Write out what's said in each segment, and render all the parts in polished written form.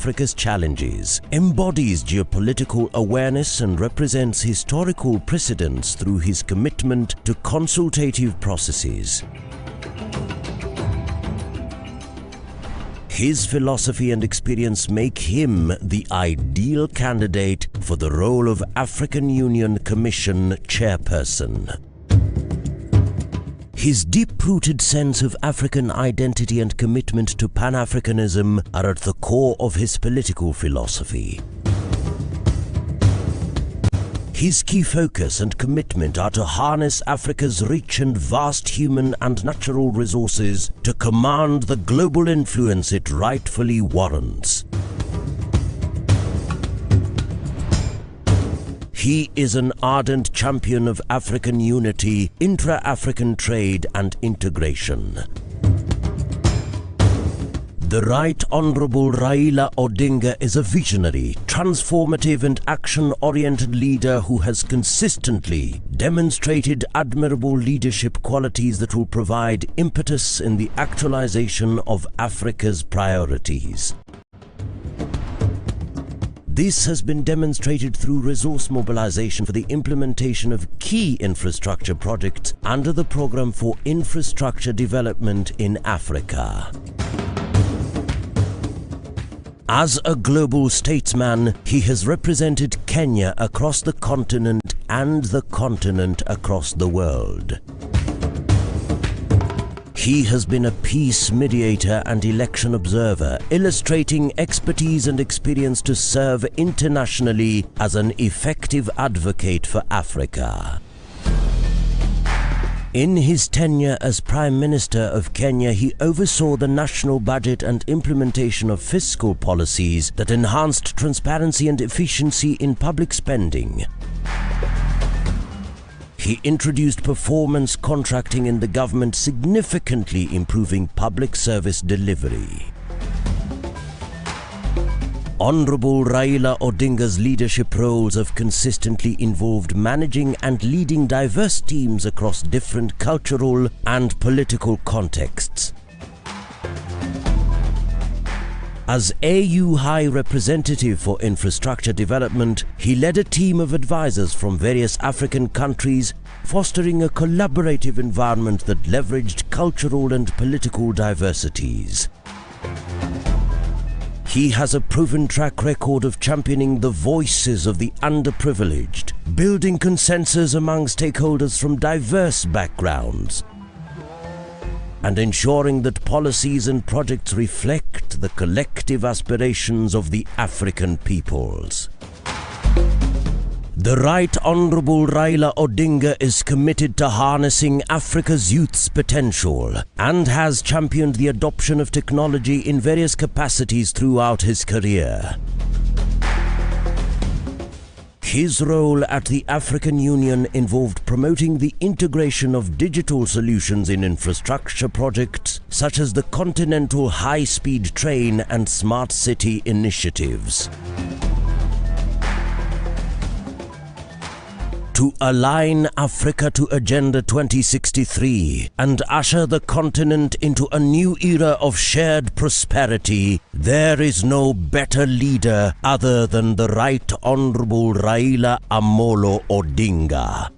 Africa's challenges, embodies geopolitical awareness and represents historical precedents through his commitment to consultative processes. His philosophy and experience make him the ideal candidate for the role of African Union Commission chairperson. His deep-rooted sense of African identity and commitment to Pan-Africanism are at the core of his political philosophy. His key focus and commitment are to harness Africa's rich and vast human and natural resources to command the global influence it rightfully warrants. He is an ardent champion of African unity, intra-African trade and integration. The Right Honourable Raila Odinga is a visionary, transformative and action-oriented leader who has consistently demonstrated admirable leadership qualities that will provide impetus in the actualization of Africa's priorities. This has been demonstrated through resource mobilization for the implementation of key infrastructure projects under the Programme for Infrastructure Development in Africa. As a global statesman, he has represented Kenya across the continent and the continent across the world. He has been a peace mediator and election observer, illustrating expertise and experience to serve internationally as an effective advocate for Africa. In his tenure as Prime Minister of Kenya, he oversaw the national budget and implementation of fiscal policies that enhanced transparency and efficiency in public spending. He introduced performance contracting in the government, significantly improving public service delivery. Honourable Raila Odinga's leadership roles have consistently involved managing and leading diverse teams across different cultural and political contexts. As AU High Representative for Infrastructure Development, he led a team of advisors from various African countries, fostering a collaborative environment that leveraged cultural and political diversities. He has a proven track record of championing the voices of the underprivileged, building consensus among stakeholders from diverse backgrounds, and ensuring that policies and projects reflect the collective aspirations of the African peoples. The Right Honourable Raila Odinga is committed to harnessing Africa's youth's potential and has championed the adoption of technology in various capacities throughout his career. His role at the African Union involved promoting the integration of digital solutions in infrastructure projects such as the Continental High-Speed Train and Smart City initiatives. To align Africa to Agenda 2063 and usher the continent into a new era of shared prosperity, there is no better leader other than the Right Honourable Raila Amolo Odinga.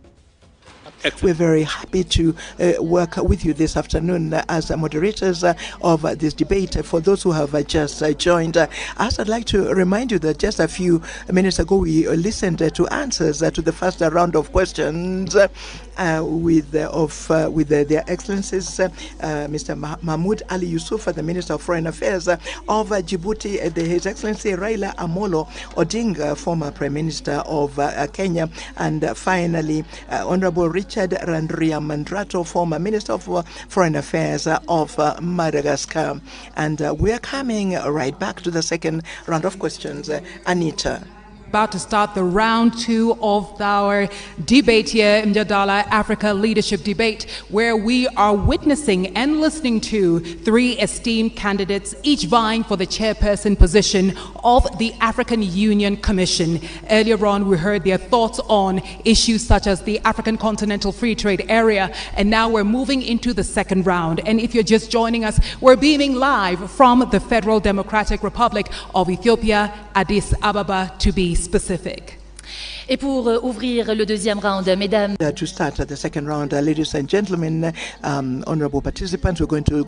We're very happy to work with you this afternoon as moderators of this debate. For those who have just joined us, I'd like to remind you that just a few minutes ago we listened to answers to the first round of questions with their Excellencies Mr. Mahmoud Ali Yusuf, the Minister of Foreign Affairs of Djibouti, His Excellency Raila Amolo Odinga, former Prime Minister of Kenya, and finally Honorable Richard Randriamandrato, former Minister of Foreign Affairs of Madagascar. And we're coming right back to the second round of questions. Anita. about to start the round 2 of our debate here, Mjadala Africa Leadership Debate, where we are witnessing and listening to 3 esteemed candidates, each vying for the chairperson position of the African Union Commission. Earlier on, we heard their thoughts on issues such as the African Continental Free Trade Area, and now we're moving into the second round. And if you're just joining us, we're beaming live from the Federal Democratic Republic of Ethiopia, Addis Ababa to be specific. Et pour ouvrir le deuxième round, mesdames. To start the second round, ladies and gentlemen, honorable participants, we're going to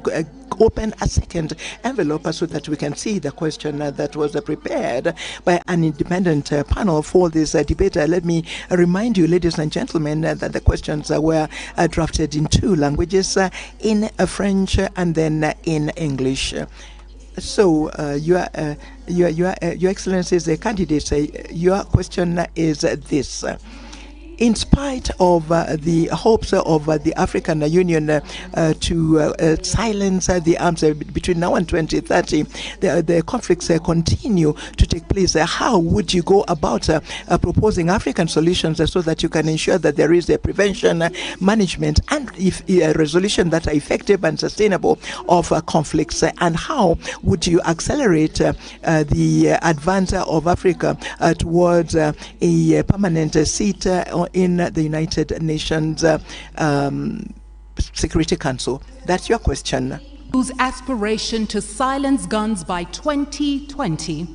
open a second envelope so that we can see the question that was prepared by an independent panel for this debate. Let me remind you, ladies and gentlemen, that the questions were drafted in 2 languages, in French and then in English. So, Your Excellencies, the candidates, your question is this. In spite of the hopes of the African Union to silence the arms between now and 2030, the conflicts continue to take place. How would you go about proposing African solutions so that you can ensure that there is a prevention, management, and a resolution that are effective and sustainable of conflicts? And how would you accelerate the advance of Africa towards a permanent seat in the United Nations Security Council? That's your question. Whose aspiration to silence guns by 2020,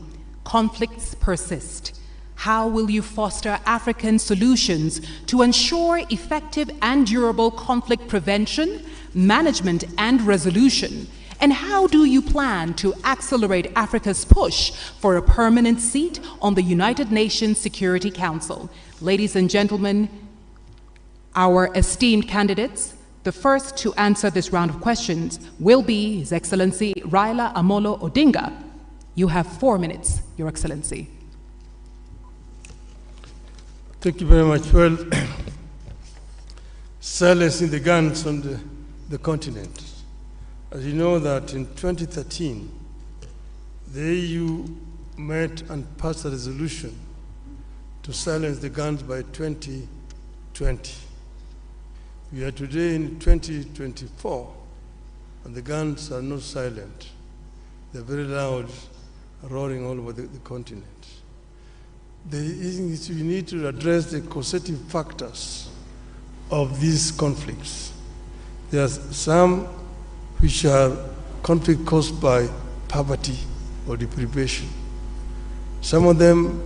conflicts persist. How will you foster African solutions to ensure effective and durable conflict prevention, management, and resolution? And how do you plan to accelerate Africa's push for a permanent seat on the United Nations Security Council? Ladies and gentlemen, our esteemed candidates, the first to answer this round of questions will be His Excellency Raila Amolo Odinga. You have 4 minutes, Your Excellency. Thank you very much. Well, silencing the guns on the continent. As you know that in 2013, the EU met and passed a resolution to silence the guns by 2020. We are today in 2024, and the guns are not silent. They're very loud, roaring all over the continent. We need to address the causative factors of these conflicts. There are some which are conflict caused by poverty or deprivation. Some of them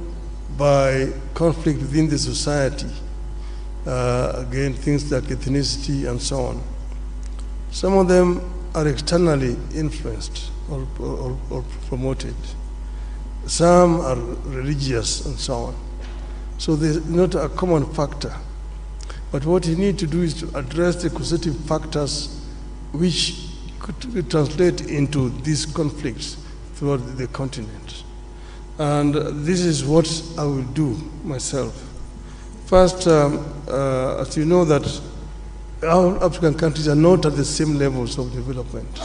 by conflict within the society, again, things like ethnicity and so on. Some of them are externally influenced or promoted. Some are religious and so on. So there's not a common factor. But what you need to do is to address the causative factors which could translate into these conflicts throughout the continent. And this is what I will do myself. First, as you know that our African countries are not at the same levels of development.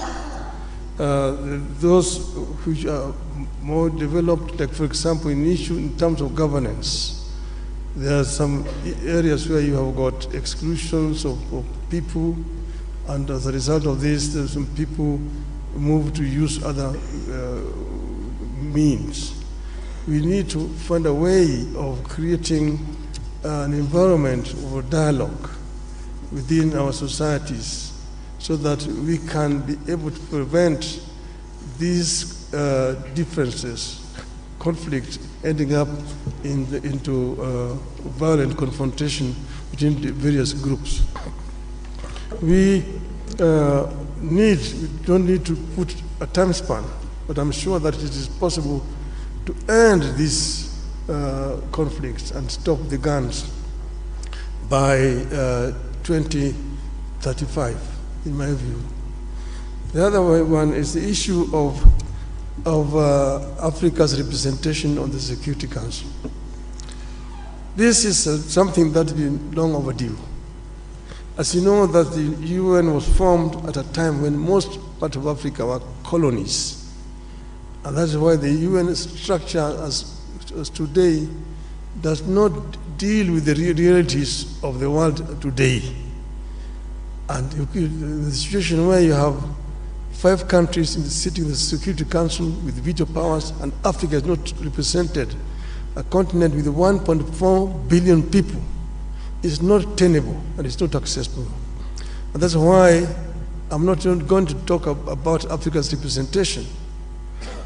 Those which are more developed, like for example in terms of governance, there are some areas where you have got exclusions of people, and as a result of this, there's some people move to use other means. We need to find a way of creating an environment of dialogue within our societies so that we can be able to prevent these differences, conflict ending up into violent confrontation between the various groups. We don't need to put a time span, but I'm sure that it is possible to end these conflicts and stop the guns by 2035, in my view. The other one is the issue of Africa's representation on the Security Council. This is something that has been long overdue. As you know, that the UN was formed at a time when most parts of Africa were colonies. And that's why the UN structure has today does not deal with the realities of the world today. And the situation where you have 5 countries sitting in the Security Council with veto powers, and Africa is not represented, a continent with 1.4 billion people, is not tenable and it's not accessible. And that's why I'm not going to talk about Africa's representation,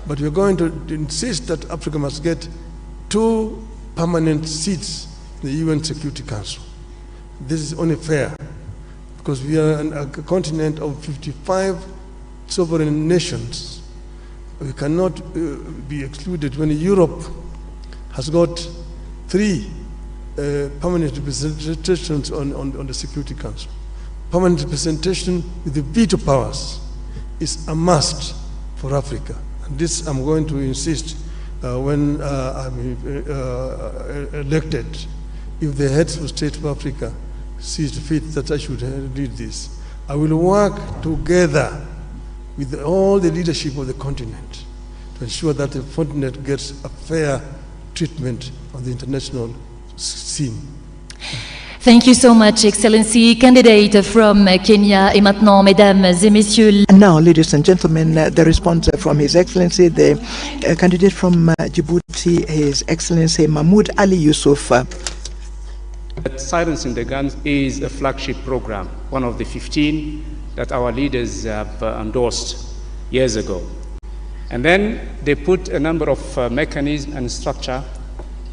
but we're going to insist that Africa must get 2 permanent seats in the UN Security Council. This is only fair, because we are a continent of 55 sovereign nations. We cannot be excluded when Europe has got 3 permanent representations on the Security Council. Permanent representation with the veto powers is a must for Africa. And this I'm going to insist when I'm elected, if the heads of state of Africa sees fit that I should lead this. I will work together with all the leadership of the continent to ensure that the continent gets a fair treatment on the international scene. Thank you so much, Excellency. Candidate from Kenya. Et maintenant, mesdames et messieurs. And now, ladies and gentlemen, the response from His Excellency, the candidate from Djibouti, His Excellency Mahmoud Ali Yusuf. Silencing the Guns is a flagship program, one of the 15 that our leaders have endorsed years ago. And then they put a number of mechanisms and structure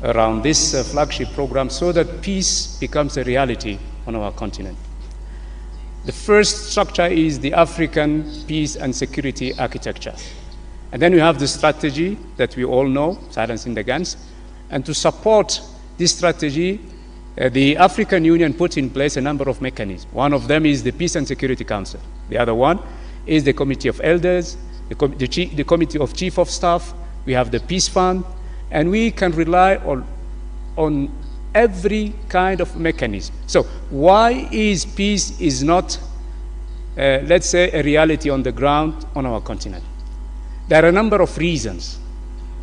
around this flagship program so that peace becomes a reality on our continent. The first structure is the African Peace and Security Architecture. And then we have the strategy that we all know, Silencing the Guns. And to support this strategy, the African Union put in place a number of mechanisms. One of them is the Peace and Security Council. The other one is the Committee of Elders, the Committee of Chief of Staff. We have the Peace Fund, and we can rely on every kind of mechanism. So why is peace is not, let's say, a reality on the ground on our continent? There are a number of reasons.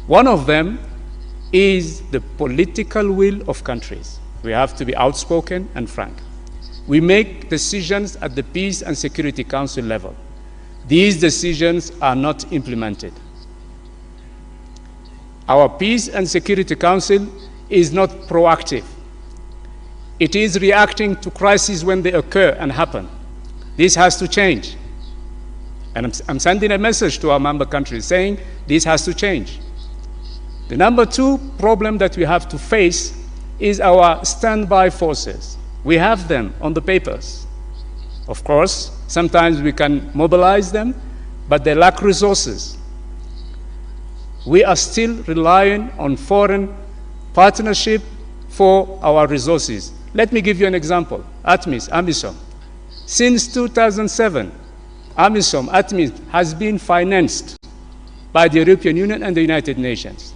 One of them is the political will of countries. We have to be outspoken and frank. We make decisions at the Peace and Security Council level. These decisions are not implemented. Our Peace and Security Council is not proactive. It is reacting to crises when they occur and happen. This has to change. And I'm sending a message to our member countries saying this has to change. The number 2 problem that we have to face is our standby forces. We have them on the papers. Of course, sometimes we can mobilize them, but they lack resources. We are still relying on foreign partnership for our resources. Let me give you an example. AMISOM. Since 2007, ATMIS has been financed by the European Union and the United Nations,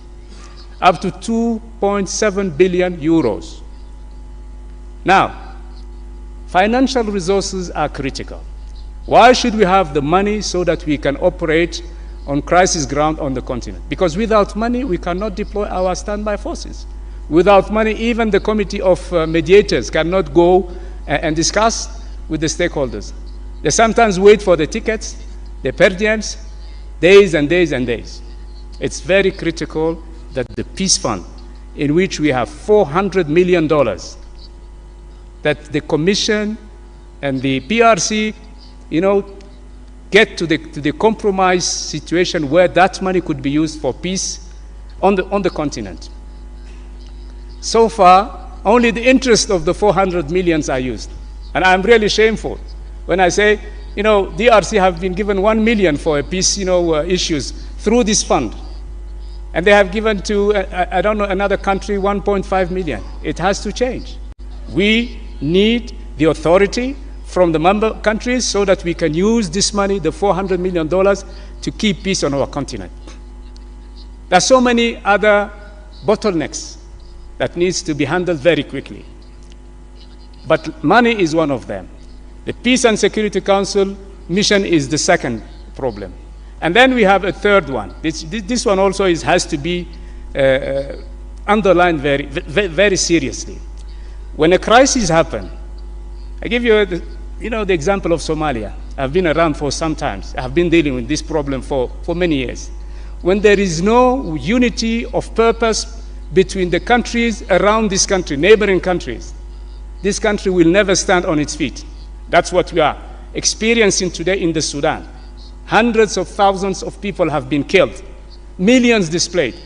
up to 2.7 billion euros. Now, financial resources are critical. Why should we have the money so that we can operate on crisis ground on the continent? Because without money, we cannot deploy our standby forces. Without money, even the committee of mediators cannot go and discuss with the stakeholders. They sometimes wait for the tickets, the per diems, days and days and days. It's very critical that the Peace Fund, in which we have $400 million, that the Commission and the PRC, get to the compromise situation where that money could be used for peace on the continent. So far, only the interest of the 400 millions are used. And I'm really shameful when I say, DRC have been given 1 million for peace, issues through this fund. And they have given to, another country 1.5 million. It has to change. We need the authority from the member countries so that we can use this money, the $400 million, to keep peace on our continent. There are so many other bottlenecks that needs to be handled very quickly. But money is one of them. The Peace and Security Council mission is the second problem. And then we have a third one. This one also has to be underline very seriously. When a crisis happens, I give you the example of Somalia. I've been around for some time. I've been dealing with this problem for many years. When there is no unity of purpose between the countries around this country, neighboring countries, this country will never stand on its feet. That's what we are experiencing today in the Sudan. Hundreds of thousands of people have been killed, millions displaced.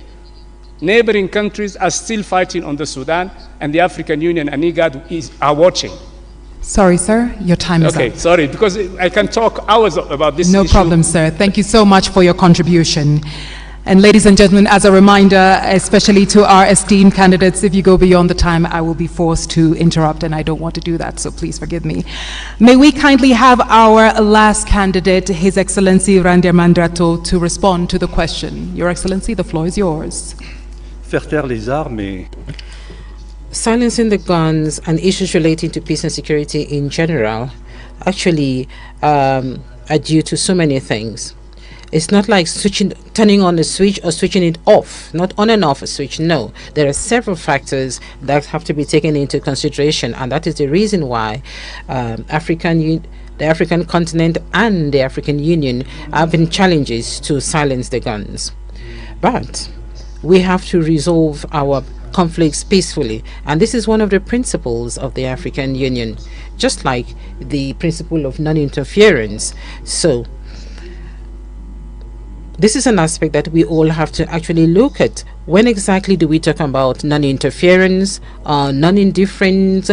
Neighboring countries are still fighting on the Sudan, and the African Union and IGAD are watching. Sorry, sir, your time is up. Okay, sorry, because I can talk hours about this issue. No problem, sir. Thank you so much for your contribution. And ladies and gentlemen, as a reminder, especially to our esteemed candidates, if you go beyond the time, I will be forced to interrupt, and I don't want to do that, so please forgive me. May we kindly have our last candidate, His Excellency Randir Mandrato, to respond to the question. Your Excellency, the floor is yours. Faire taire les armes. Silencing the guns and issues relating to peace and security in general actually are due to so many things. It's not like turning on a switch or switching it off, not on and off a switch. No, there are several factors that have to be taken into consideration, and that is the reason why the African continent and the African Union have been challenges to silence the guns. But we have to resolve our conflicts peacefully, and this is one of the principles of the African Union, just like the principle of non-interference. So this is an aspect that we all have to actually look at. When exactly do we talk about non-interference or non-indifference,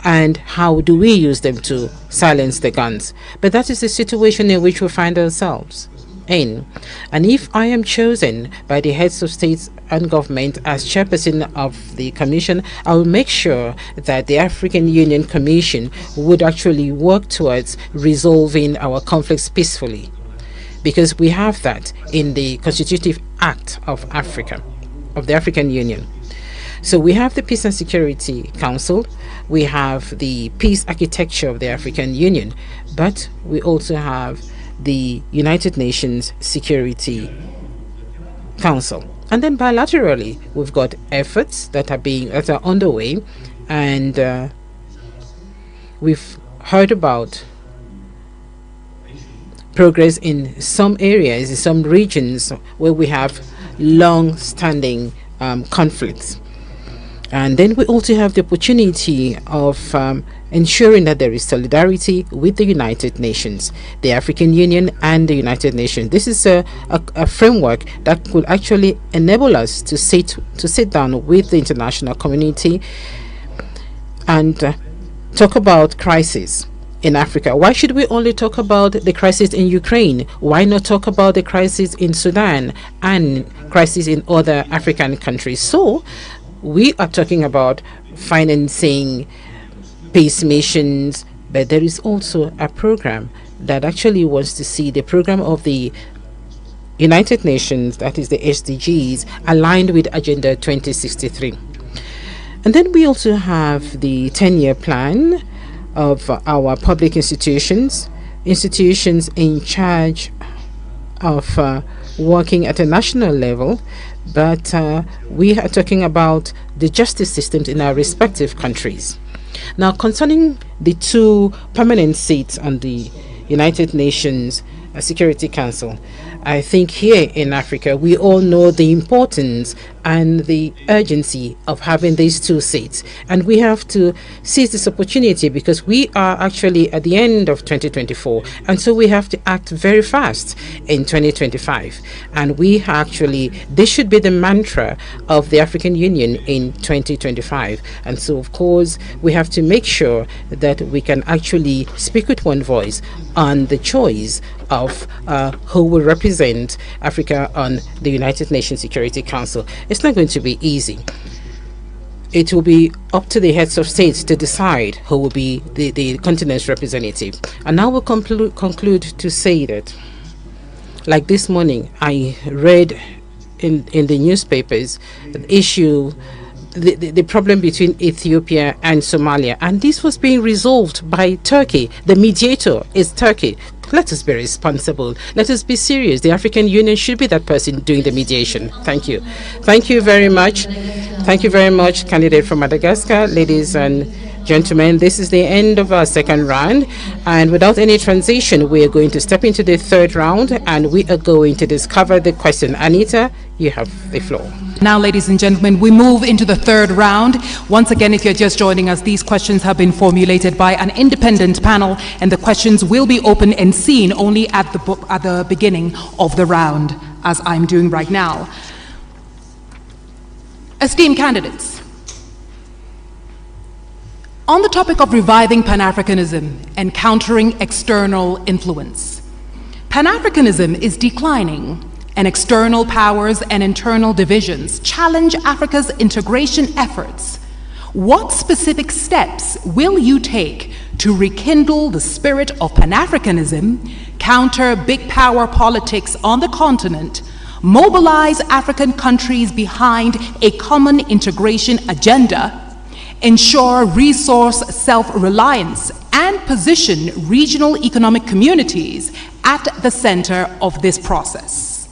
and how do we use them to silence the guns? But that is the situation in which we find ourselves in. And if I am chosen by the heads of states and government as chairperson of the commission, I will make sure that the African Union Commission would actually work towards resolving our conflicts peacefully, because we have that in the Constitutive Act of Africa, of the African Union. So we have the Peace and Security Council, we have the Peace Architecture of the African Union, but we also have the United Nations Security Council. And then bilaterally, we've got efforts that are underway, and we've heard about progress in some areas, in some regions where we have long-standing conflicts. And then we also have the opportunity of ensuring that there is solidarity with the United Nations, the African Union and the United Nations. This is a framework that could actually enable us to sit down with the international community and talk about crisis in Africa. Why should we only talk about the crisis in Ukraine? Why not talk about the crisis in Sudan and crisis in other African countries? So we are talking about financing peace missions, but there is also a program that actually wants to see the program of the United Nations, that is the SDGs, aligned with Agenda 2063. And then we also have the 10-year plan of our public institutions in charge of working at a national level, but we are talking about the justice systems in our respective countries. Now, concerning the 2 permanent seats on the United Nations Security Council, I think here in Africa, we all know the importance and the urgency of having these 2 seats. And we have to seize this opportunity because we are actually at the end of 2024. And so we have to act very fast in 2025. And this should be the mantra of the African Union in 2025. And so, of course, we have to make sure that we can actually speak with one voice on the choice of who will represent Africa on the United Nations Security Council. It's not going to be easy. It will be up to the heads of states to decide who will be the continent's representative. And now we'll conclude to say that, like this morning, I read in the newspapers the problem between Ethiopia and Somalia, and this was being resolved by Turkey. The mediator is Turkey. Let us be responsible. Let us be serious. The African Union should be that person doing the mediation. Thank you. Thank you very much. Thank you very much, candidate from Madagascar. Ladies and gentlemen, this is the end of our second round, and without any transition, we are going to step into the third round, and we are going to discover the question. Anita, you have the floor. Now, ladies and gentlemen, we move into the third round. Once again, if you're just joining us, these questions have been formulated by an independent panel, and the questions will be open and seen only at the beginning of the round, as I'm doing right now. Esteemed candidates, on the topic of reviving Pan-Africanism and countering external influence, Pan-Africanism is declining, and external powers and internal divisions challenge Africa's integration efforts. What specific steps will you take to rekindle the spirit of Pan-Africanism, counter big power politics on the continent, mobilize African countries behind a common integration agenda, ensure resource self-reliance, and position regional economic communities at the center of this process?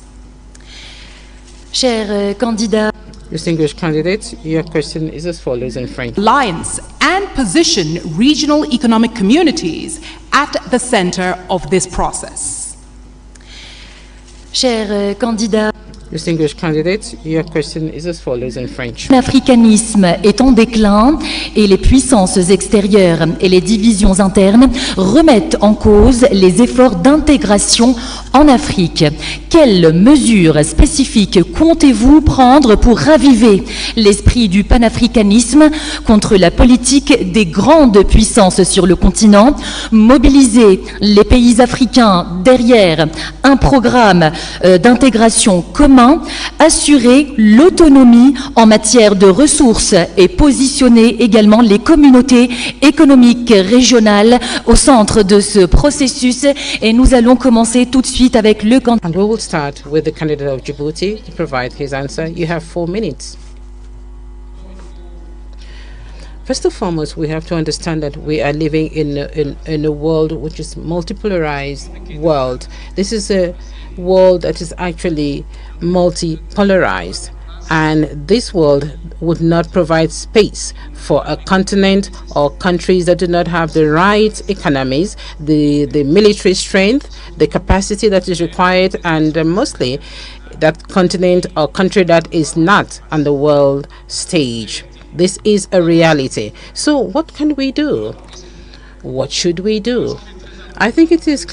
Cher candidat. Distinguished candidates, your question is as follows in French. Alliance and position regional economic communities at the center of this process. Cher candidat. Distinguished candidates, your question is as follows in French. L'africanisme est en déclin et les puissances extérieures et les divisions internes remettent en cause les efforts d'intégration en Afrique. Quelles mesures spécifiques comptez-vous prendre pour raviver l'esprit du panafricanisme contre la politique des grandes puissances sur le continent, mobiliser les pays africains derrière un programme d'intégration commun, assurer l'autonomie en matière de ressources et positionner également les communautés économiques régionales au centre de ce processus? Et nous allons commencer tout de suite avec le candidat. And we will start with the candidate of Djibouti to provide his answer. You have 4 minutes. First and foremost, we have to understand that we are living in a world which is multipolarized world. This is a world that is actually multipolarized, and this world would not provide space for a continent or countries that do not have the right economies, the military strength, the capacity that is required, and mostly that continent or country that is not on the world stage. This is a reality. So what can we do? What should we do? I think it is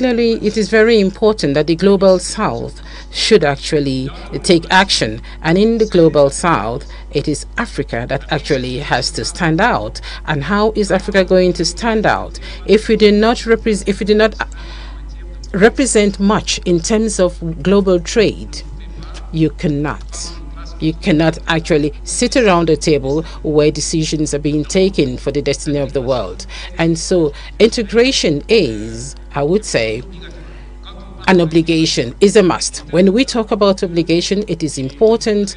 very important that the Global South should actually take action. And in the Global South, it is Africa that actually has to stand out. And how is Africa going to stand out? If we do not represent much in terms of global trade, you cannot actually sit around a table where decisions are being taken for the destiny of the world. And so integration is, I would say, an obligation, is a must. When we talk about obligation, it is important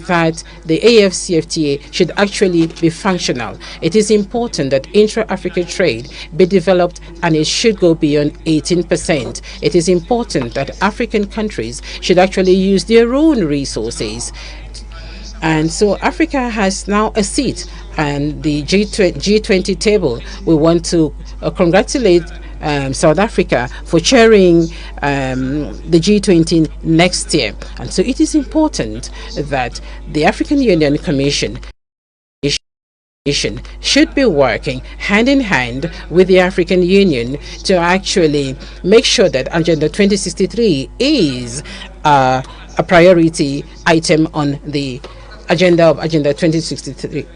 that the AFCFTA should actually be functional. It is important that intra-Africa trade be developed, and it should go beyond 18%. It is important that African countries should actually use their own resources. And so Africa has now a seat on the G20 table. We want to congratulate South Africa for chairing the G20 next year. And so it is important that the African Union Commission should be working hand in hand with the African Union to actually make sure that Agenda 2063 is a priority item on the agenda of Agenda 2063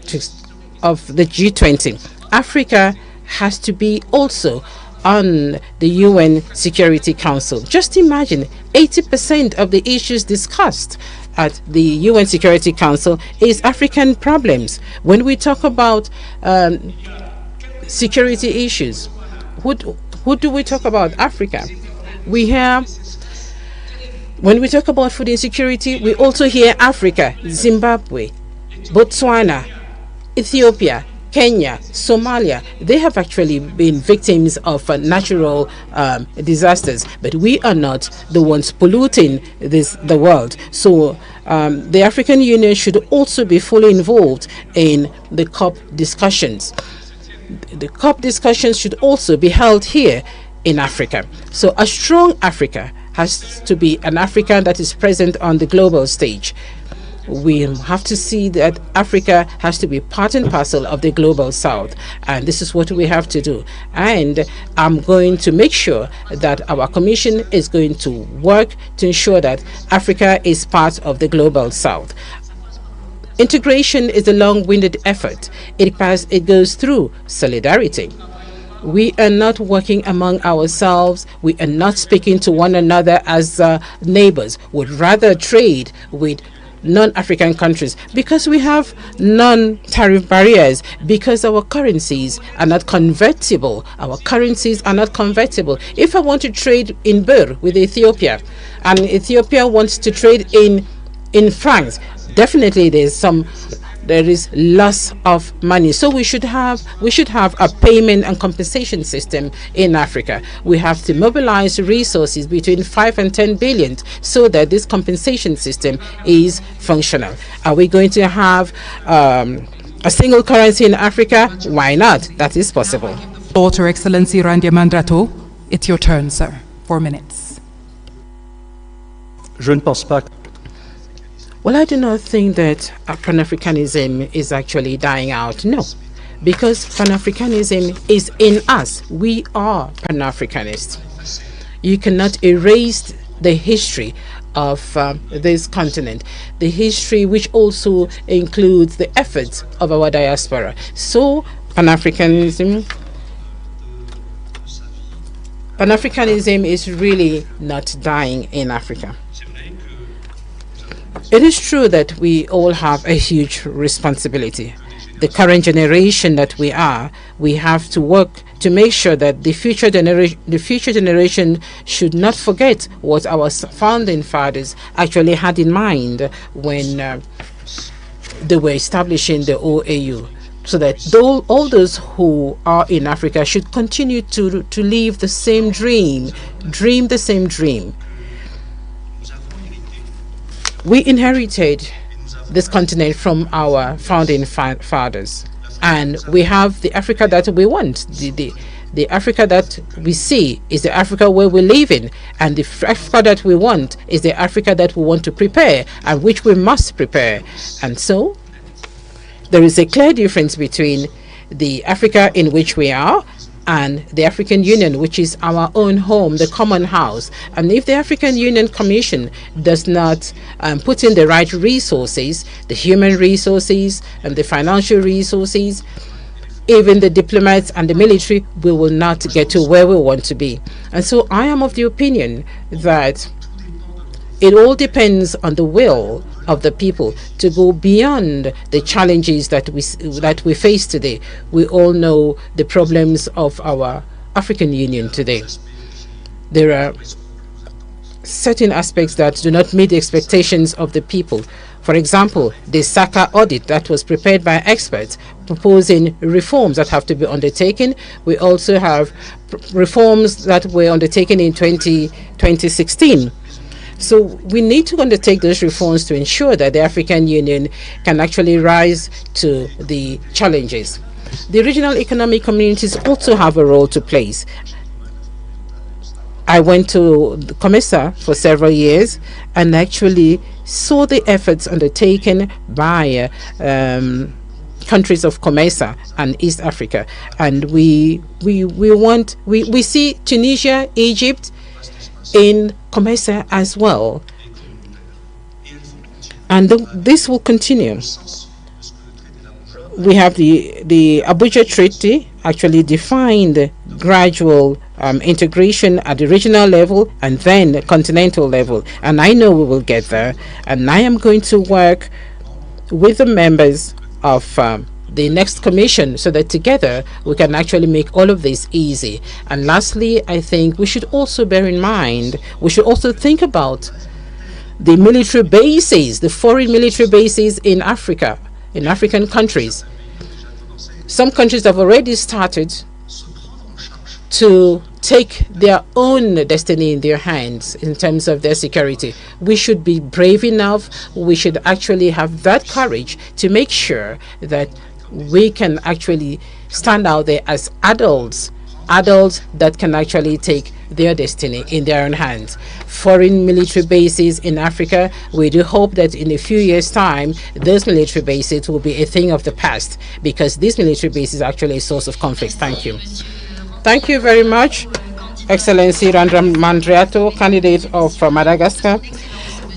of the G20. Africa has to be also on the UN Security Council. Just imagine 80% of the issues discussed at the UN Security Council is African problems. When we talk about security issues, who do we talk about? Africa. We have, when we talk about food insecurity, we also hear Africa, Zimbabwe, Botswana, Ethiopia, Kenya, Somalia, they have actually been victims of natural disasters, but we are not the ones polluting the world. So the African Union should also be fully involved in the COP discussions. The COP discussions should also be held here in Africa. So a strong Africa has to be an Africa that is present on the global stage. We have to see that Africa has to be part and parcel of the global south, and this is what we have to do. And I'm going to make sure that our commission is going to work to ensure that Africa is part of the global south. Integration is a long-winded effort. It goes through solidarity. We are not working among ourselves. We are not speaking to one another as neighbors. We'd rather trade with non-African countries because we have non-tariff barriers, because our currencies are not convertible. Our currencies are not convertible. If I want to trade in birr with Ethiopia, and Ethiopia wants to trade in francs, definitely there is loss of money. So we should have a payment and compensation system in Africa. We have to mobilize resources between 5 and 10 billion so that this compensation system is functional. Are we going to have a single currency in Africa? Why not? That is possible. Daughter Excellency Randia Mandrato, it's your turn, sir. 4 minutes. Je ne pense pas. Well, I do not think that Pan-Africanism is actually dying out. No, because Pan-Africanism is in us. We are Pan-Africanists. You cannot erase the history of this continent, the history which also includes the efforts of our diaspora. So Pan-Africanism is really not dying in Africa. It is true that we all have a huge responsibility. The current generation that we have to work to make sure that the future generation should not forget what our founding fathers actually had in mind when they were establishing the OAU, so that all those who are in Africa should continue to live the same dream the same dream. We inherited this continent from our founding fathers, and we have the Africa that we want. The Africa that we see is the Africa where we live in, and the Africa that we want is the Africa that we want to prepare and which we must prepare. And so there is a clear difference between the Africa in which we are and the African Union, which is our own home, the common house. And if the African Union Commission does not put in the right resources, the human resources and the financial resources, even the diplomats and the military, we will not get to where we want to be. And so I am of the opinion that it all depends on the will of the people to go beyond the challenges that we face today. We all know the problems of our African Union today. There are certain aspects that do not meet the expectations of the people. For example, the SACA audit that was prepared by experts proposing reforms that have to be undertaken. We also have reforms that were undertaken in 2016. So we need to undertake those reforms to ensure that the African Union can actually rise to the challenges. The regional economic communities also have a role to play. I went to COMESA for several years and actually saw the efforts undertaken by countries of COMESA and East Africa. And we see Tunisia, Egypt in COMESA as well, and this will continue. We have the Abuja Treaty actually defined gradual integration at the regional level and then the continental level, and I know we will get there. And I am going to work with the members of the next commission so that together we can actually make all of this easy. And lastly, I think we should also bear in mind, we should also think about the military bases, the foreign military bases in Africa, in African countries. some countries have already started to take their own destiny in their hands in terms of their security. We should be brave enough. We should actually have that courage to make sure that we can actually stand out there as adults that can actually take their destiny in their own hands. Foreign military bases in Africa, we do hope that in a few years' time, those military bases will be a thing of the past, because this military base is actually a source of conflict. Thank you. Thank you very much, Excellency Randram Mandriato, candidate of Madagascar.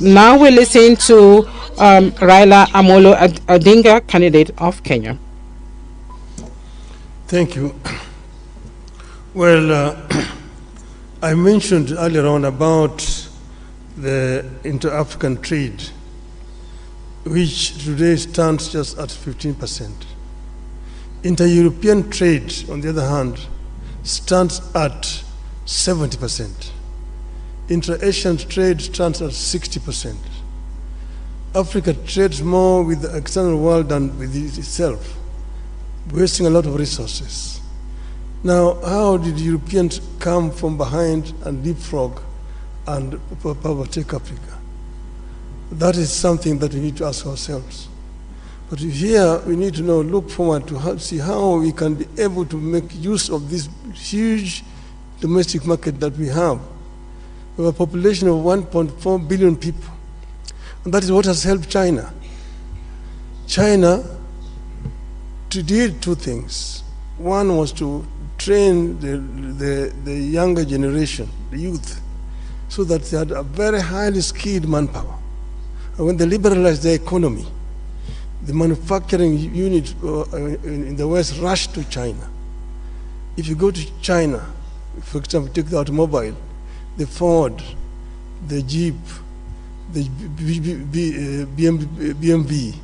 Now we listen to Raila Amolo Odinga, candidate of Kenya. Thank you. Well, I mentioned earlier on about the inter-African trade, which today stands just at 15%. Inter-European trade, on the other hand, stands at 70%. Inter-Asian trade stands at 60%. Africa trades more with the external world than with itself, wasting a lot of resources. Now, how did Europeans come from behind and leapfrog and overtake Africa? That is something that we need to ask ourselves. But here we need to now look forward to see how we can be able to make use of this huge domestic market that we have. We have a population of 1.4 billion people. And that is what has helped China. China did two things. One was to train the younger generation, the youth, so that they had a very highly skilled manpower. And when they liberalized their economy, the manufacturing units in the West rushed to China. If you go to China, for example, take the automobile, the Ford, the Jeep, the BMW,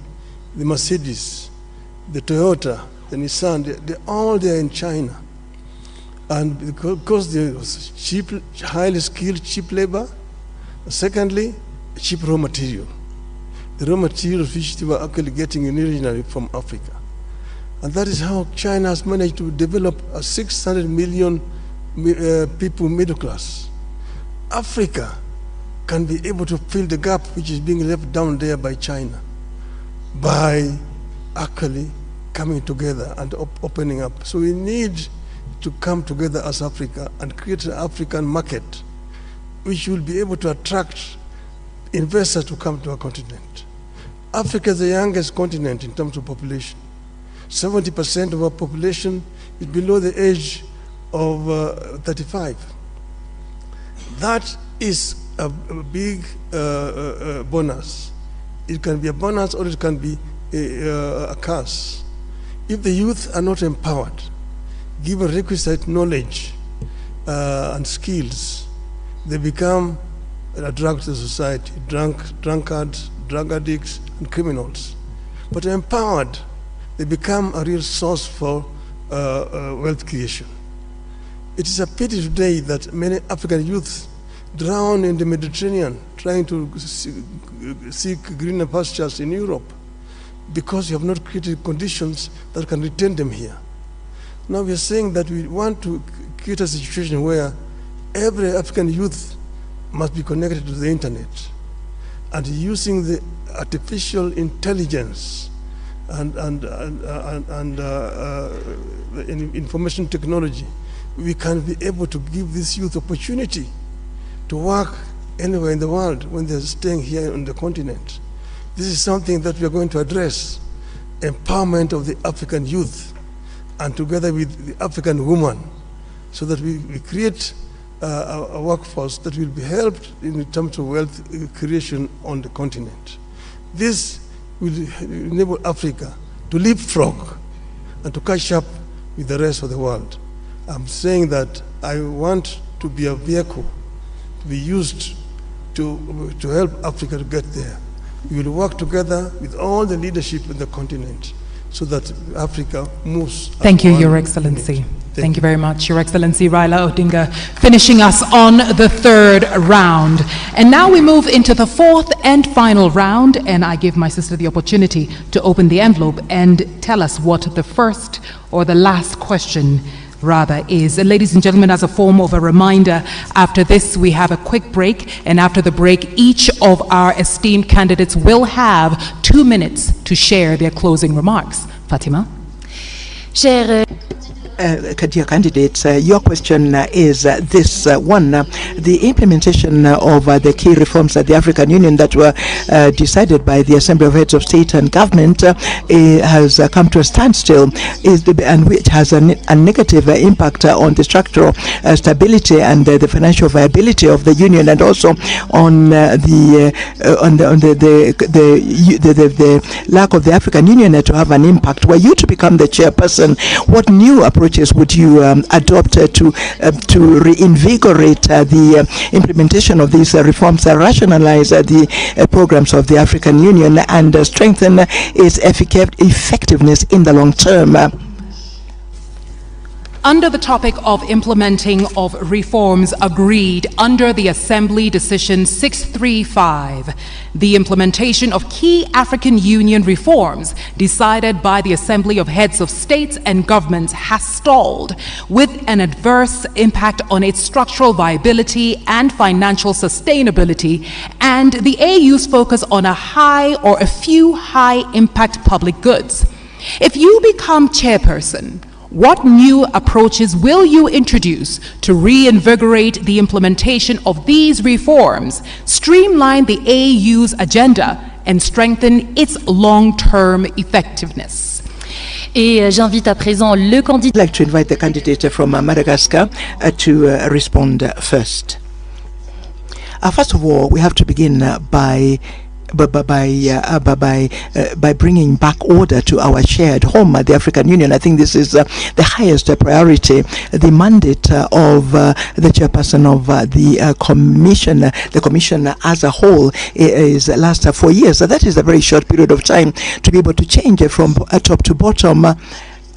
the Mercedes, the Toyota, the Nissan, they're all there in China. And because there was cheap, highly skilled, cheap labor, secondly, cheap raw material. The raw materials which they were actually getting originally from Africa. And that is how China has managed to develop a 600 million people middle class. Africa can be able to fill the gap which is being left down there by China by actually coming together and opening up. So we need to come together as Africa and create an African market which will be able to attract investors to come to our continent. Africa is the youngest continent in terms of population. 70% of our population is below the age of 35. That is a big bonus. It can be a bonus or it can be a curse. If the youth are not empowered, given requisite knowledge and skills, they become a drug to society, drunkards, drug addicts, and criminals. But empowered, they become a real source for wealth creation. It is a pity today that many African youths drown in the Mediterranean trying to seek greener pastures in Europe because you have not created conditions that can retain them here. Now we are saying that we want to create a situation where every African youth must be connected to the internet, and using the artificial intelligence and information technology, we can be able to give this youth opportunity to work anywhere in the world when they're staying here on the continent. This is something that we are going to address, empowerment of the African youth, and together with the African woman, so that we create a workforce that will be helped in terms of wealth creation on the continent. This will enable Africa to leapfrog and to catch up with the rest of the world. I'm saying that I want to be a vehicle to be used to help Africa to get there. We will work together with all the leadership in the continent so that Africa moves. Thank you, Your Excellency. Thank you very much, Your Excellency Raila Odinga, finishing us on the third round. And now we move into the fourth and final round, and I give my sister the opportunity to open the envelope and tell us what the first or the last question rather is. And ladies and gentlemen, as a form of a reminder, after this we have a quick break, and after the break each of our esteemed candidates will have 2 minutes to share their closing remarks. Fatima? Dear candidates, your question is this one. The implementation of the key reforms at the African Union that were decided by the Assembly of Heads of State and Government has come to a standstill, and which has a negative impact on the structural stability and the financial viability of the Union, and also on the lack of the African Union to have an impact. Were you to become the chairperson, what new approaches would you adopt to reinvigorate the implementation of these reforms, rationalize the programs of the African Union, and strengthen its effectiveness in the long term? Under the topic of implementing of reforms agreed under the Assembly Decision 635, the implementation of key African Union reforms decided by the Assembly of Heads of States and Governments has stalled, with an adverse impact on its structural viability and financial sustainability, and the AU's focus on a few high-impact public goods. If you become chairperson, what new approaches will you introduce to reinvigorate the implementation of these reforms, streamline the AU's agenda, and strengthen its long-term effectiveness? Et j'invite à présent le candidat. I'd like to invite the candidate from Madagascar to respond first. First of all, we have to begin by bringing back order to our shared home, the African Union. I think this is the highest priority. The mandate of the chairperson of the commission as a whole is last 4 years. So that is a very short period of time to be able to change from top to bottom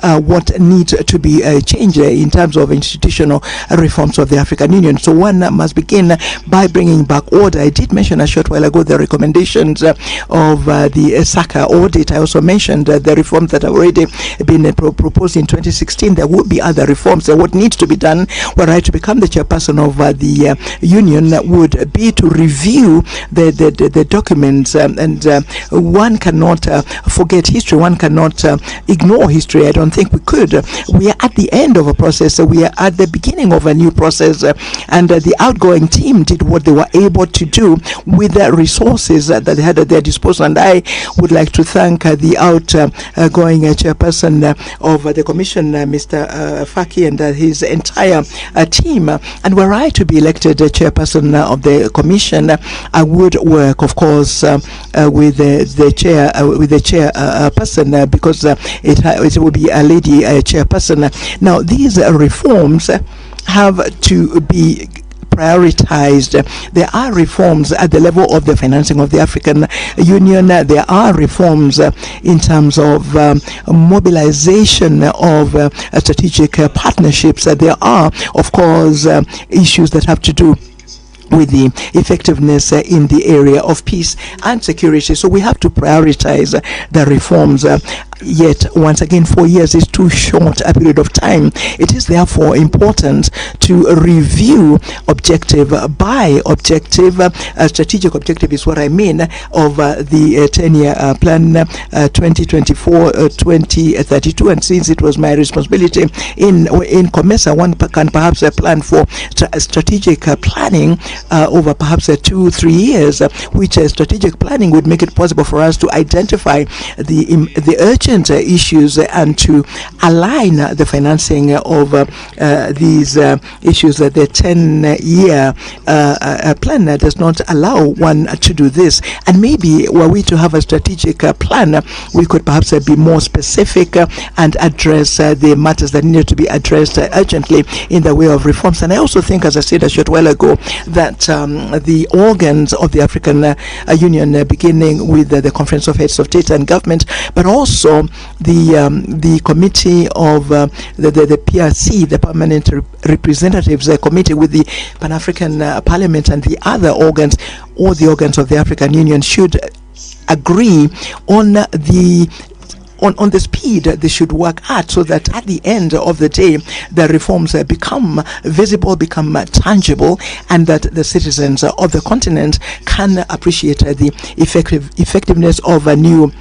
what needs to be changed in terms of institutional reforms of the African Union. So one must begin by bringing back order. I did mention a short while ago the recommendations of the SACA audit. I also mentioned the reforms that have already been proposed in 2016. There would be other reforms. What needs to be done were I to become the chairperson of the union would be to review the documents, and one cannot forget history. One cannot ignore history. I don't think we could. We are at the end of a process. We are at the beginning of a new process, and the outgoing team did what they were able to do with the resources that they had at their disposal. And I would like to thank the outgoing chairperson of the commission, Mr. Faki, and his entire team. And were I to be elected chairperson of the commission, I would work, of course, with the chairperson, because it will be a lady chairperson. Now, these reforms have to be prioritized. There are reforms at the level of the financing of the African Union. There are reforms in terms of mobilization of strategic partnerships. There are, of course, issues that have to do with the effectiveness in the area of peace and security. So we have to prioritize the reforms. Yet, once again, 4 years is too short a period of time. It is therefore important to review objective by objective. Strategic objective is what I mean of the 10-year plan 2024-2032. And since it was my responsibility in COMESA, one can perhaps plan for strategic planning over perhaps 2-3 years, which strategic planning would make it possible for us to identify the urgent issues and to align the financing of these issues. The 10-year plan does not allow one to do this, and maybe were we to have a strategic plan, we could perhaps be more specific and address the matters that need to be addressed urgently in the way of reforms. And I also think, as I said a short while ago, that the organs of the African Union, beginning with the Conference of Heads of State and Government, but also the committee of the PRC, the Permanent Representatives Committee with the Pan-African Parliament and the other organs, all the organs of the African Union, should agree on the speed they should work at, so that at the end of the day the reforms become visible, become tangible, and that the citizens of the continent can appreciate the effectiveness of a new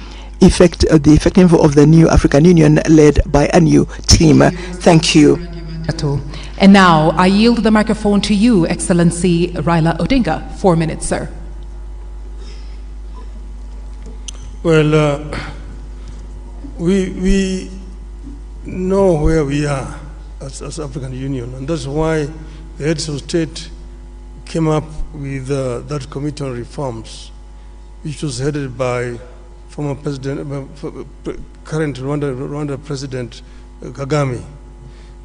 of the new African Union led by a new team. Thank you. And now I yield the microphone to you, Excellency Raila Odinga. 4 minutes, sir. Well, we know where we are as African Union, and that's why the heads of state came up with that committee on reforms, which was headed by former president, current Rwanda President Kagame.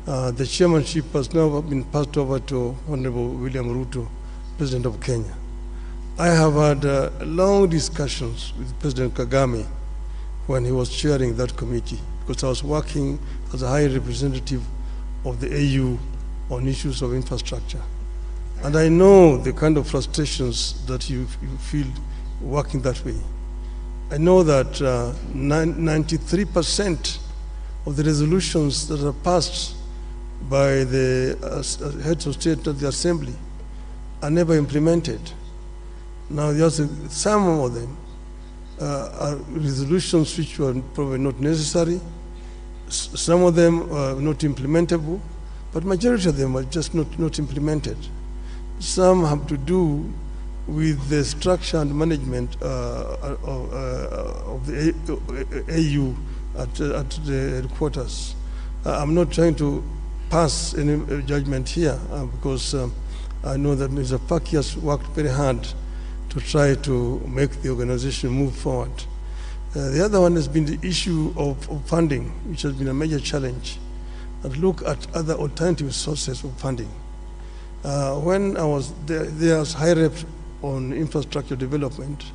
The chairmanship has now been passed over to Honorable William Ruto, President of Kenya. I have had long discussions with President Kagame when he was chairing that committee, because I was working as a high representative of the AU on issues of infrastructure. And I know the kind of frustrations that you feel working that way. I know that 93% of the resolutions that are passed by the heads of state at the assembly are never implemented. Now, there's some of them are resolutions which were probably not necessary. Some of them are not implementable, but majority of them are just not implemented. Some have to do with the structure and management of the AU at the headquarters. I'm not trying to pass any judgment here because I know that Mr. Paki has worked very hard to try to make the organization move forward. The other one has been the issue of funding, which has been a major challenge, and look at other alternative sources of funding. When I was there as high rep on infrastructure development,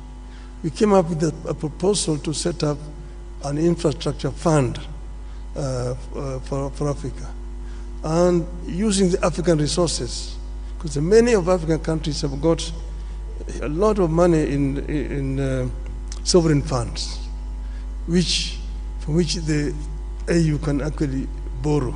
we came up with a proposal to set up an infrastructure fund for Africa, and using the African resources, because many of African countries have got a lot of money in sovereign funds, from which the AU can actually borrow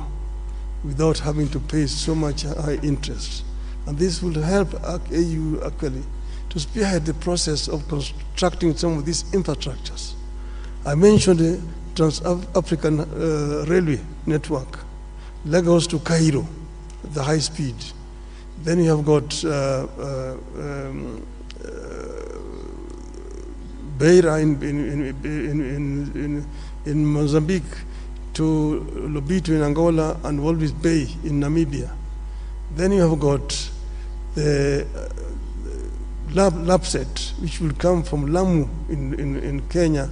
without having to pay so much high interest. And this will help AU actually to spearhead the process of constructing some of these infrastructures. I mentioned the Trans-African Railway network, Lagos to Cairo, the high speed. Then you have got Beira in Mozambique to Lobito in Angola and Walvis Bay in Namibia. Then you have got the Lapset, which will come from Lamu in Kenya,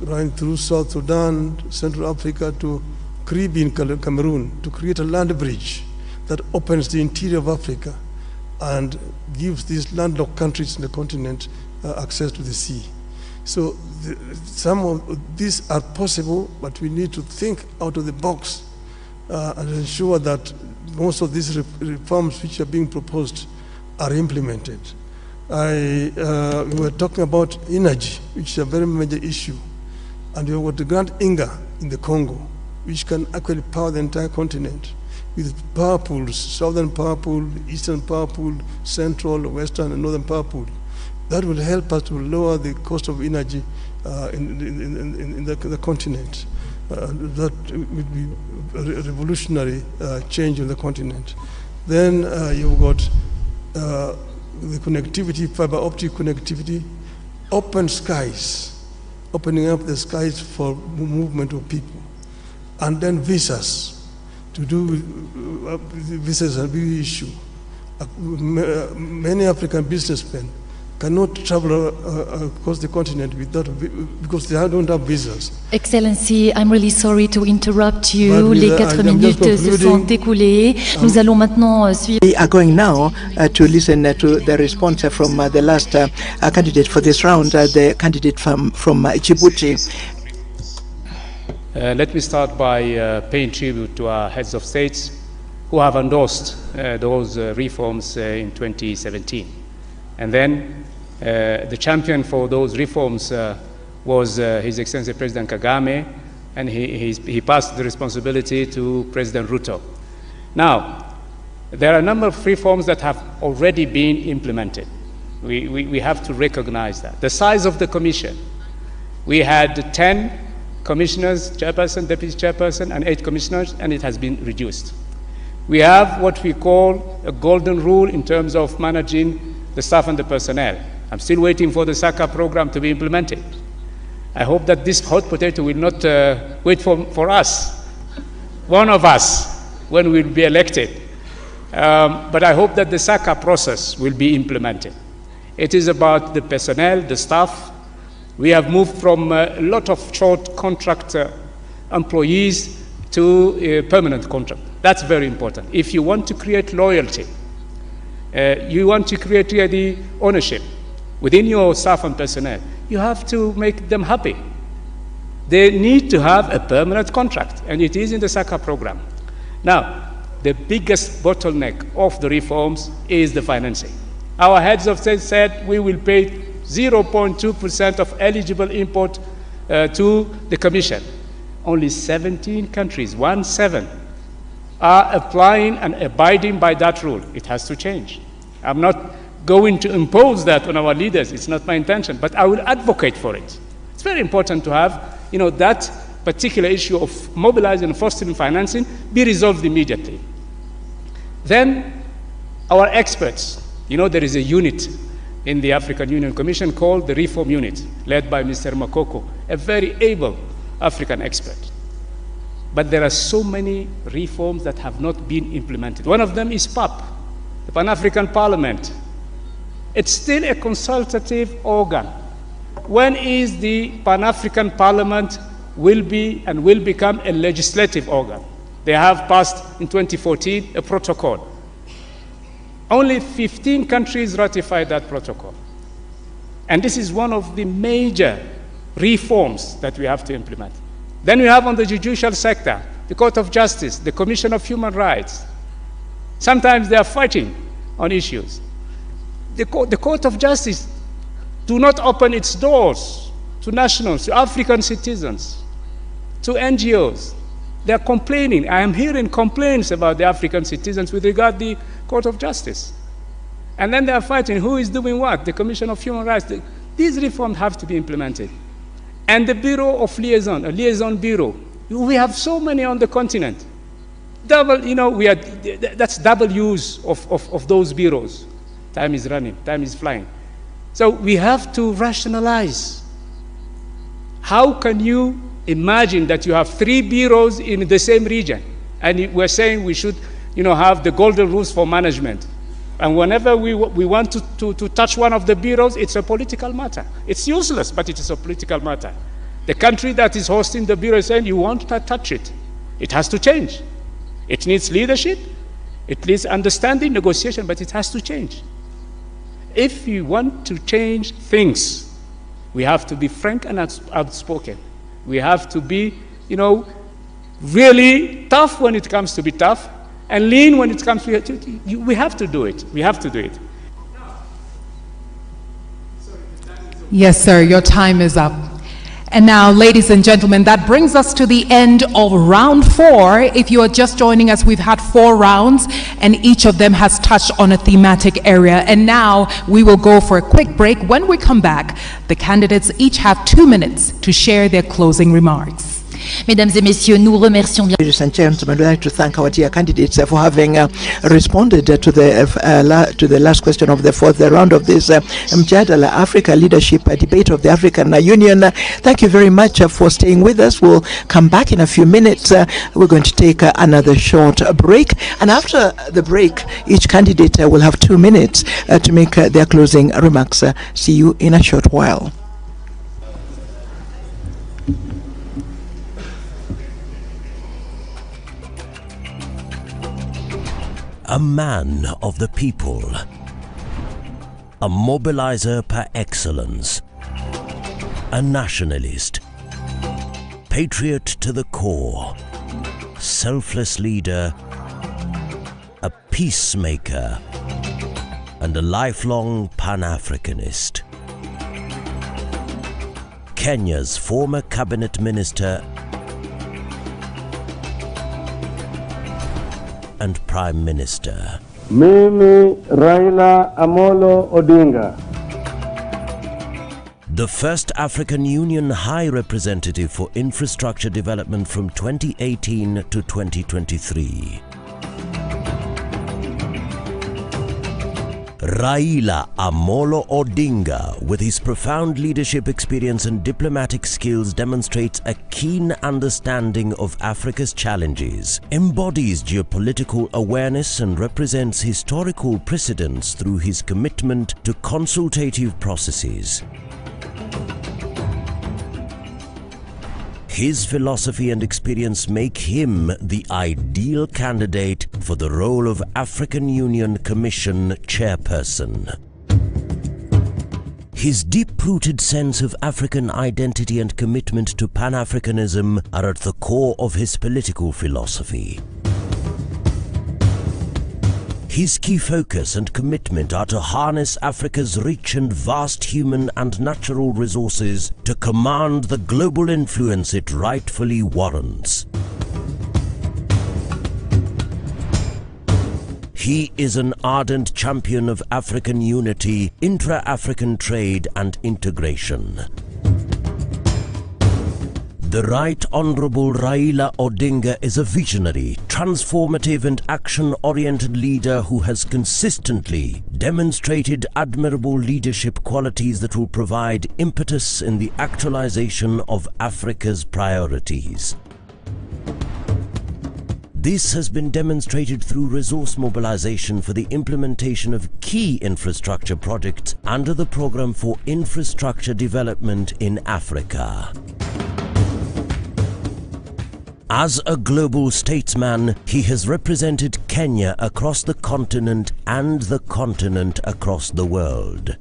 running through South Sudan, Central Africa to Kribi in Cameroon, to create a land bridge that opens the interior of Africa and gives these landlocked countries in the continent access to the sea. So some of these are possible, but we need to think out of the box and ensure that most of these reforms which are being proposed are implemented. We were talking about energy, which is a very major issue. And we have got the Grand Inga in the Congo, which can actually power the entire continent with power pools, southern power pool, eastern power pool, central, western, and northern power pool. That will help us to lower the cost of energy in the continent. That would be a revolutionary change in the continent. Then you've got the connectivity, fiber optic connectivity, open skies, opening up the skies for movement of people, and then visas. To do with visas is a big issue. Many African businessmen cannot travel across the continent because they don't have visas. Excellency, I'm really sorry to interrupt you. Les 4 minutes se sont écoulées. Nous allons maintenant suivre. We are going now to listen to the response from the last candidate for this round, the candidate from Djibouti. Let me start by paying tribute to our heads of states who have endorsed those reforms in 2017. And then the champion for those reforms was His Excellency President Kagame, and he passed the responsibility to President Ruto. Now, there are a number of reforms that have already been implemented. We have to recognize that. The size of the commission, we had 10 commissioners, chairperson, deputy chairperson, and 8 commissioners, and it has been reduced. We have what we call a golden rule in terms of managing the staff and the personnel. I'm still waiting for the SACA program to be implemented. I hope that this hot potato will not wait for us, one of us, when we'll be elected. But I hope that the SACA process will be implemented. It is about the personnel, the staff. We have moved from a lot of short contract employees to a permanent contract. That's very important. If you want to create loyalty, you want to create the ownership within your staff and personnel, you have to make them happy. They need to have a permanent contract, and it is in the SACA program. Now, the biggest bottleneck of the reforms is the financing. Our heads of state said we will pay 0.2% of eligible import to the Commission. Only 17 countries, 17, are applying and abiding by that rule. It has to change. I'm not going to impose that on our leaders. It's not my intention, but I will advocate for it. It's very important to have, that particular issue of mobilizing and fostering financing be resolved immediately. Then our experts, there is a unit in the African Union Commission called the Reform Unit, led by Mr. Makoko, a very able African expert. But there are so many reforms that have not been implemented. One of them is PAP, the Pan-African Parliament. It's still a consultative organ. When is the Pan-African Parliament will become a legislative organ? They have passed in 2014 a protocol. Only 15 countries ratified that protocol. And this is one of the major reforms that we have to implement. Then we have on the judicial sector, the Court of Justice, the Commission of Human Rights. Sometimes they are fighting on issues. The Court of Justice do not open its doors to nationals, to African citizens, to NGOs. They are complaining. I am hearing complaints about the African citizens with regard to the Court of Justice. And then they are fighting who is doing what, the Commission of Human Rights. These reforms have to be implemented. And the Bureau of Liaison, a liaison bureau. We have so many on the continent. That's double use of those bureaus. Time is running, time is flying. So we have to rationalize. How can you imagine that you have 3 bureaus in the same region? And we're saying we should have the golden rules for management. And whenever we want to touch one of the bureaus, it's a political matter. It's useless, but it is a political matter. The country that is hosting the bureau is saying, you won't touch it. It has to change. It needs leadership. It needs understanding, negotiation, but it has to change. If you want to change things, we have to be frank and outspoken. We have to be, really tough when it comes to be tough, and lean when it comes to we have to do it. We have to do it. Yes, sir, your time is up. And now, ladies and gentlemen, that brings us to the end of round 4. If you are just joining us, we've had 4 rounds, and each of them has touched on a thematic area. And now we will go for a quick break. When we come back, the candidates each have 2 minutes to share their closing remarks. Mesdames et messieurs, nous remercions bien. Ladies and gentlemen, we'd like to thank our dear candidates for having responded to the last question of the 4th round of this Mjadala Africa Leadership Debate of the African Union. Thank you very much for staying with us. We'll come back in a few minutes. We're going to take another short break, and after the break, each candidate will have 2 minutes to make their closing remarks. See you in a short while. A man of the people, a mobilizer par excellence, a nationalist, patriot to the core, selfless leader, a peacemaker, and a lifelong Pan-Africanist. Kenya's former cabinet minister and Prime Minister. Mimi Raila Amolo Odinga. The first African Union High Representative for Infrastructure Development from 2018 to 2023. Raila Amolo Odinga, with his profound leadership experience and diplomatic skills, demonstrates a keen understanding of Africa's challenges, embodies geopolitical awareness and represents historical precedents through his commitment to consultative processes. His philosophy and experience make him the ideal candidate for the role of African Union Commission chairperson. His deep-rooted sense of African identity and commitment to Pan-Africanism are at the core of his political philosophy. His key focus and commitment are to harness Africa's rich and vast human and natural resources to command the global influence it rightfully warrants. He is an ardent champion of African unity, intra-African trade and integration. The Right Honourable Raila Odinga is a visionary, transformative and action-oriented leader who has consistently demonstrated admirable leadership qualities that will provide impetus in the actualization of Africa's priorities. This has been demonstrated through resource mobilization for the implementation of key infrastructure projects under the Programme for Infrastructure Development in Africa. As a global statesman, he has represented Kenya across the continent and the continent across the world.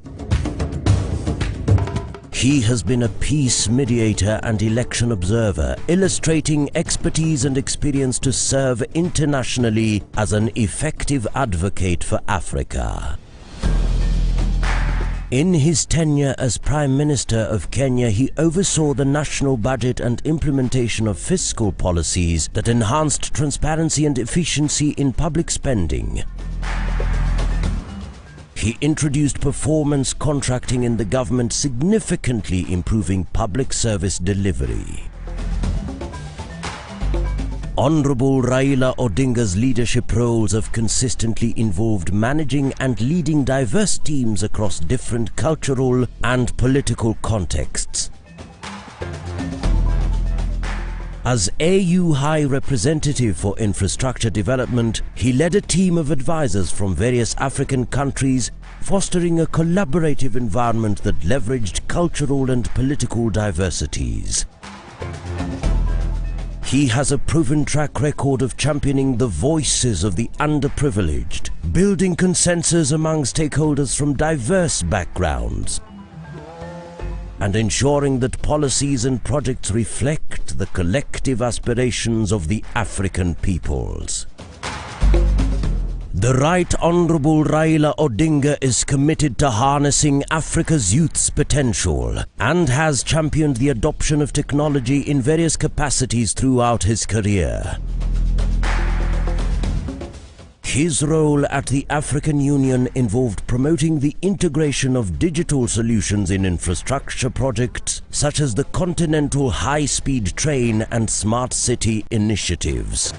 He has been a peace mediator and election observer, illustrating expertise and experience to serve internationally as an effective advocate for Africa. In his tenure as Prime Minister of Kenya, he oversaw the national budget and implementation of fiscal policies that enhanced transparency and efficiency in public spending. He introduced performance contracting in the government, significantly improving public service delivery. Honourable Raila Odinga's leadership roles have consistently involved managing and leading diverse teams across different cultural and political contexts. As AU High Representative for Infrastructure Development, he led a team of advisors from various African countries, fostering a collaborative environment that leveraged cultural and political diversities. He has a proven track record of championing the voices of the underprivileged, building consensus among stakeholders from diverse backgrounds, and ensuring that policies and projects reflect the collective aspirations of the African peoples. The Right Honourable Raila Odinga is committed to harnessing Africa's youth's potential and has championed the adoption of technology in various capacities throughout his career. His role at the African Union involved promoting the integration of digital solutions in infrastructure projects such as the Continental High-Speed Train and Smart City initiatives.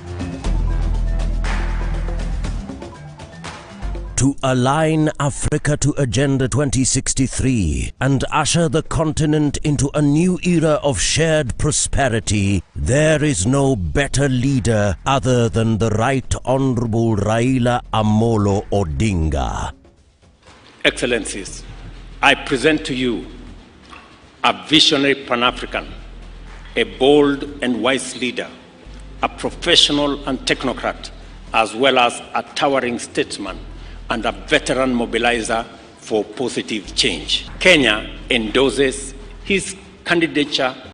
To align Africa to Agenda 2063 and usher the continent into a new era of shared prosperity, there is no better leader other than the Right Honourable Raila Amolo Odinga. Excellencies, I present to you a visionary Pan-African, a bold and wise leader, a professional and technocrat, as well as a towering statesman and a veteran mobilizer for positive change. Kenya endorses his candidature